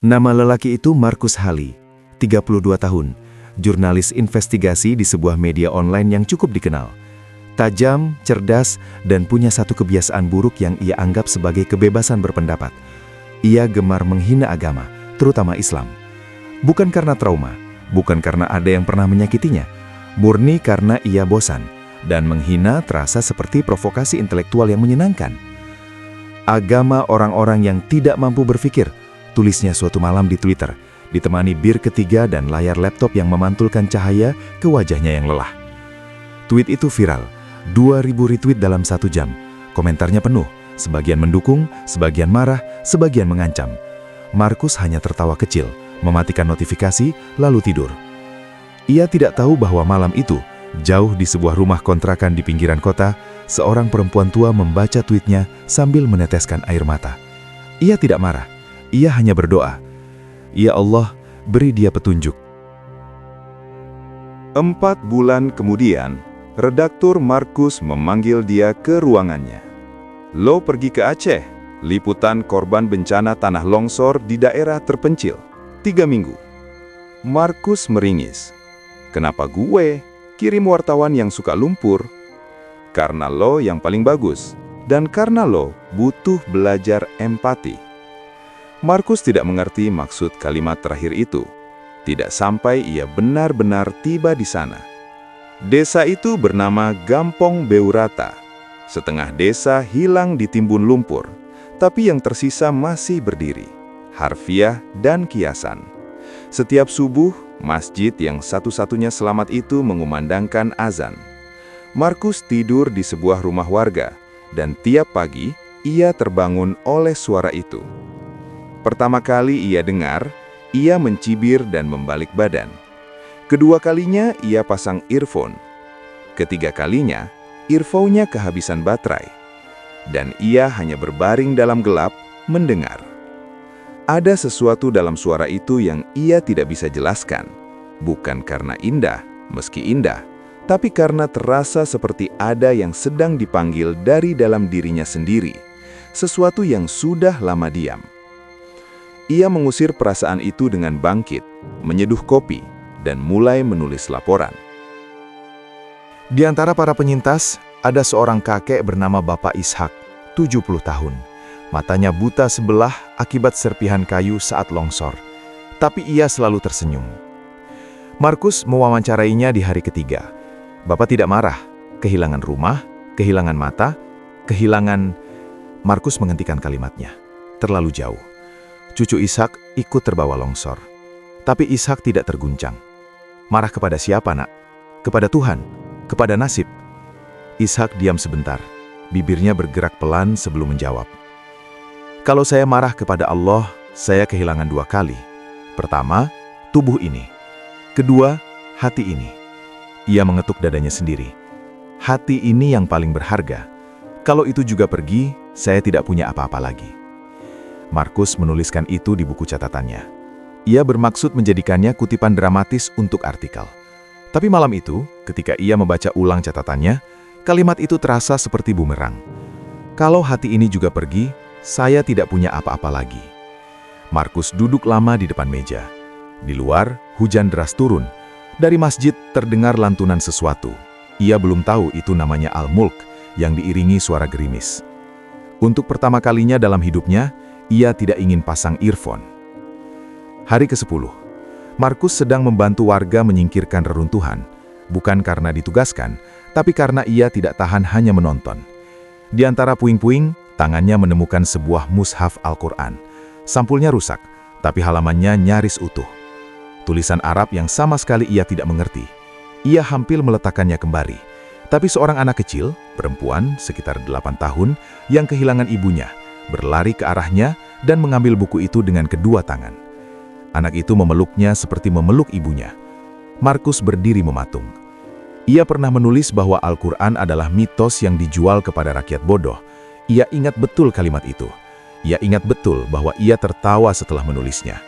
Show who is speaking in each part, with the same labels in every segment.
Speaker 1: Nama lelaki itu Markus Hali, 32 tahun, jurnalis investigasi di sebuah media online yang cukup dikenal. Tajam, cerdas, dan punya satu kebiasaan buruk yang ia anggap sebagai kebebasan berpendapat. Ia gemar menghina agama, terutama Islam. Bukan karena trauma, bukan karena ada yang pernah menyakitinya, murni karena ia bosan, dan menghina terasa seperti provokasi intelektual yang menyenangkan. Agama orang-orang yang tidak mampu berpikir, tulisnya suatu malam di Twitter, ditemani bir ketiga dan layar laptop yang memantulkan cahaya ke wajahnya yang lelah. Tweet itu viral, 2000 retweet dalam 1 jam. Komentarnya penuh, sebagian mendukung, sebagian marah, sebagian mengancam. Markus hanya tertawa kecil, mematikan notifikasi, lalu tidur. Ia tidak tahu bahwa malam itu, jauh di sebuah rumah kontrakan di pinggiran kota, seorang perempuan tua membaca tweetnya sambil meneteskan air mata. Ia tidak marah, ia hanya berdoa, "Ya Allah, beri dia petunjuk."
Speaker 2: 4 bulan kemudian, redaktur Markus memanggil dia ke ruangannya. "Lo pergi ke Aceh, liputan korban bencana tanah longsor di daerah terpencil, 3 minggu. Markus meringis. "Kenapa gue? Kirim wartawan yang suka lumpur." "Karena lo yang paling bagus, dan karena lo butuh belajar empati." Markus tidak mengerti maksud kalimat terakhir itu. Tidak sampai ia benar-benar tiba di sana. Desa itu bernama Gampong Beurata. Setengah desa hilang ditimbun lumpur, tapi yang tersisa masih berdiri, harfiah dan kiasan. Setiap subuh, masjid yang satu-satunya selamat itu mengumandangkan azan. Markus tidur di sebuah rumah warga, dan tiap pagi ia terbangun oleh suara itu. Pertama kali ia dengar, ia mencibir dan membalik badan. Kedua kalinya ia pasang earphone. Ketiga kalinya, earphone-nya kehabisan baterai. Dan ia hanya berbaring dalam gelap, mendengar. Ada sesuatu dalam suara itu yang ia tidak bisa jelaskan. Bukan karena indah, meski indah, tapi karena terasa seperti ada yang sedang dipanggil dari dalam dirinya sendiri. Sesuatu yang sudah lama diam. Ia mengusir perasaan itu dengan bangkit, menyeduh kopi, dan mulai menulis laporan.
Speaker 1: Di antara para penyintas, ada seorang kakek bernama Bapak Ishak, 70 tahun. Matanya buta sebelah akibat serpihan kayu saat longsor, tapi ia selalu tersenyum. Markus mewawancarainya di hari ketiga. Bapak tidak marah, kehilangan rumah, kehilangan mata, kehilangan... Markus menghentikan kalimatnya, terlalu jauh. Cucu Ishak ikut terbawa longsor. Tapi Ishak tidak terguncang. Marah kepada siapa, nak? Kepada Tuhan? Kepada nasib? Ishak diam sebentar. Bibirnya bergerak pelan sebelum menjawab. "Kalau saya marah kepada Allah, saya kehilangan 2 kali. Pertama, tubuh ini. Kedua, hati ini." Ia mengetuk dadanya sendiri. "Hati ini yang paling berharga. Kalau itu juga pergi, saya tidak punya apa-apa lagi." Markus menuliskan itu di buku catatannya. Ia bermaksud menjadikannya kutipan dramatis untuk artikel. Tapi malam itu, ketika ia membaca ulang catatannya, kalimat itu terasa seperti bumerang. "Kalau hati ini juga pergi, saya tidak punya apa-apa lagi." Markus duduk lama di depan meja. Di luar, hujan deras turun. Dari masjid terdengar lantunan sesuatu. Ia belum tahu itu namanya Al-Mulk, yang diiringi suara gerimis. Untuk pertama kalinya dalam hidupnya, ia tidak ingin pasang earphone. Hari ke-10. Markus sedang membantu warga menyingkirkan reruntuhan, bukan karena ditugaskan, tapi karena ia tidak tahan hanya menonton. Di antara puing-puing, tangannya menemukan sebuah mushaf Al-Quran. Sampulnya rusak, tapi halamannya nyaris utuh. Tulisan Arab yang sama sekali ia tidak mengerti. Ia hampir meletakkannya kembali. Tapi seorang anak kecil, perempuan sekitar 8 tahun, yang kehilangan ibunya, berlari ke arahnya dan mengambil buku itu dengan kedua tangan. Anak itu memeluknya seperti memeluk ibunya. Markus berdiri mematung. Ia pernah menulis bahwa Al-Quran adalah mitos yang dijual kepada rakyat bodoh. Ia ingat betul kalimat itu. Ia ingat betul bahwa ia tertawa setelah menulisnya.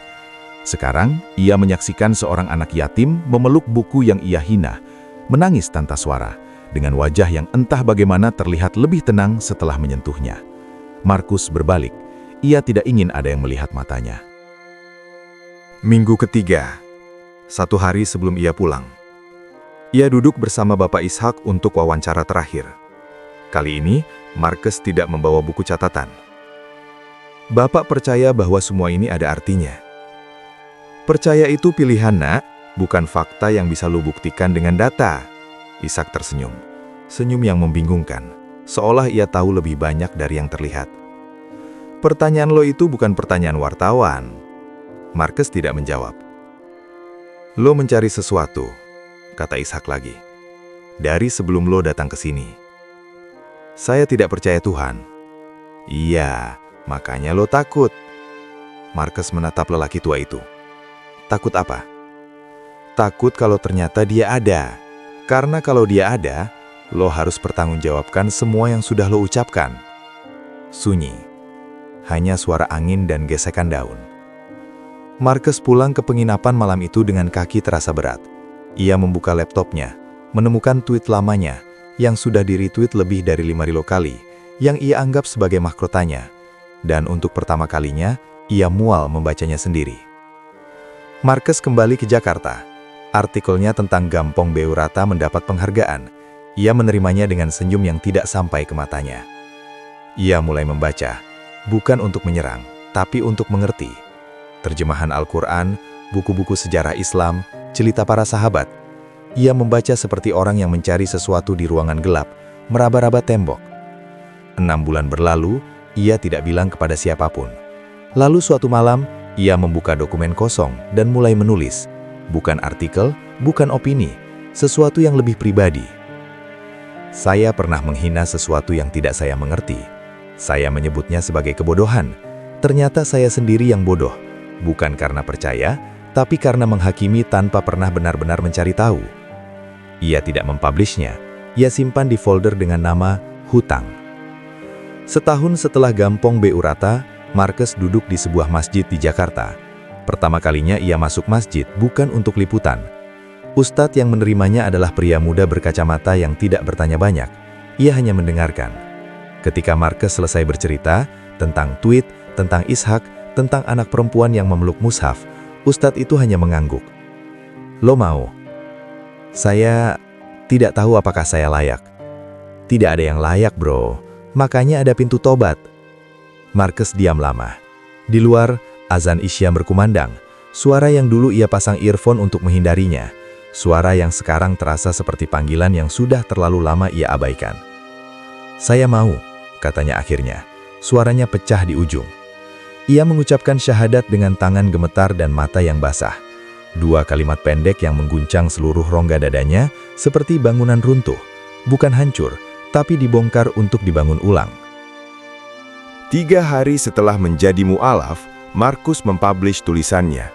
Speaker 1: Sekarang, ia menyaksikan seorang anak yatim memeluk buku yang ia hina, menangis tanpa suara, dengan wajah yang entah bagaimana terlihat lebih tenang setelah menyentuhnya. Markus berbalik. Ia tidak ingin ada yang melihat matanya. Minggu ketiga, 1 hari sebelum ia pulang. Ia duduk bersama Bapak Ishak untuk wawancara terakhir. Kali ini, Markus tidak membawa buku catatan. Bapak percaya bahwa semua ini ada artinya. Percaya itu pilihan, nak, bukan fakta yang bisa lu buktikan dengan data. Ishak tersenyum. Senyum yang membingungkan, seolah ia tahu lebih banyak dari yang terlihat. Pertanyaan lo itu bukan pertanyaan wartawan. Markus tidak menjawab. Lo mencari sesuatu, kata Ishak lagi. Dari sebelum lo datang ke sini. Saya tidak percaya Tuhan. Iya, makanya lo takut. Markus menatap lelaki tua itu. Takut apa? Takut kalau ternyata dia ada. Karena kalau dia ada, lo harus bertanggungjawabkan semua yang sudah lo ucapkan. Sunyi. Hanya suara angin dan gesekan daun. Markus pulang ke penginapan malam itu dengan kaki terasa berat. Ia membuka laptopnya, menemukan tweet lamanya, yang sudah di-retweet lebih dari 5.000 kali, yang ia anggap sebagai mahkotanya. Dan untuk pertama kalinya, ia mual membacanya sendiri. Markus kembali ke Jakarta. Artikelnya tentang Gampong BU Rata mendapat penghargaan. Ia menerimanya dengan senyum yang tidak sampai ke matanya. Ia mulai membaca, bukan untuk menyerang, tapi untuk mengerti. Terjemahan Al-Quran, buku-buku sejarah Islam, cerita para sahabat. Ia membaca seperti orang yang mencari sesuatu di ruangan gelap, meraba-raba tembok. 6 bulan berlalu, ia tidak bilang kepada siapapun. Lalu suatu malam, ia membuka dokumen kosong dan mulai menulis. Bukan artikel, bukan opini, sesuatu yang lebih pribadi. Saya pernah menghina sesuatu yang tidak saya mengerti. Saya menyebutnya sebagai kebodohan. Ternyata saya sendiri yang bodoh. Bukan karena percaya, tapi karena menghakimi tanpa pernah benar-benar mencari tahu. Ia tidak mempublishnya, ia simpan di folder dengan nama Hutang. Setahun setelah Gampong BU Rata, Markus duduk di sebuah masjid di Jakarta. Pertama kalinya ia masuk masjid bukan untuk liputan. Ustadz yang menerimanya adalah pria muda berkacamata yang tidak bertanya banyak. Ia hanya mendengarkan. Ketika Markus selesai bercerita tentang tweet, tentang Ishak, tentang anak perempuan yang memeluk mushaf, Ustadz itu hanya mengangguk. Lo mau? Saya tidak tahu apakah saya layak. Tidak ada yang layak, bro. Makanya ada pintu tobat. Markus diam lama. Di luar, azan Isya berkumandang. Suara yang dulu ia pasang earphone untuk menghindarinya. Suara yang sekarang terasa seperti panggilan yang sudah terlalu lama ia abaikan. Saya mau, katanya akhirnya. Suaranya pecah di ujung. Ia mengucapkan syahadat dengan tangan gemetar dan mata yang basah. 2 kalimat pendek yang mengguncang seluruh rongga dadanya, seperti bangunan runtuh. Bukan hancur, tapi dibongkar untuk dibangun ulang.
Speaker 2: 3 hari setelah menjadi mu'alaf, Markus mempublish tulisannya.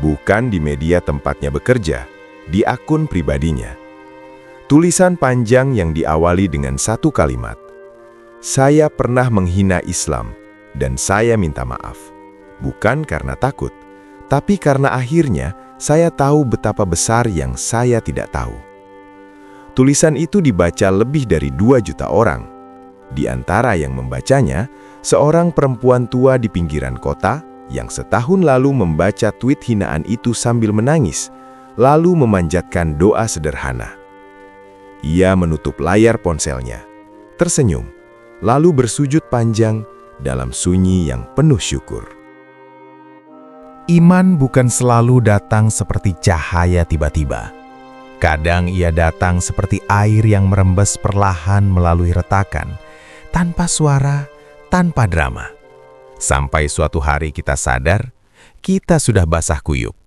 Speaker 2: Bukan di media tempatnya bekerja, di akun pribadinya. Tulisan panjang yang diawali dengan 1 kalimat. Saya pernah menghina Islam. Dan saya minta maaf, bukan karena takut, tapi karena akhirnya saya tahu betapa besar yang saya tidak tahu. Tulisan itu dibaca lebih dari 2 juta orang. Di antara yang membacanya, seorang perempuan tua di pinggiran kota yang setahun lalu membaca tweet hinaan itu sambil menangis, lalu memanjatkan doa sederhana. Ia menutup layar ponselnya, tersenyum, lalu bersujud panjang dalam sunyi yang penuh syukur.
Speaker 3: Iman bukan selalu datang seperti cahaya tiba-tiba. Kadang ia datang seperti air yang merembes perlahan melalui retakan, tanpa suara, tanpa drama. Sampai suatu hari kita sadar, kita sudah basah kuyup.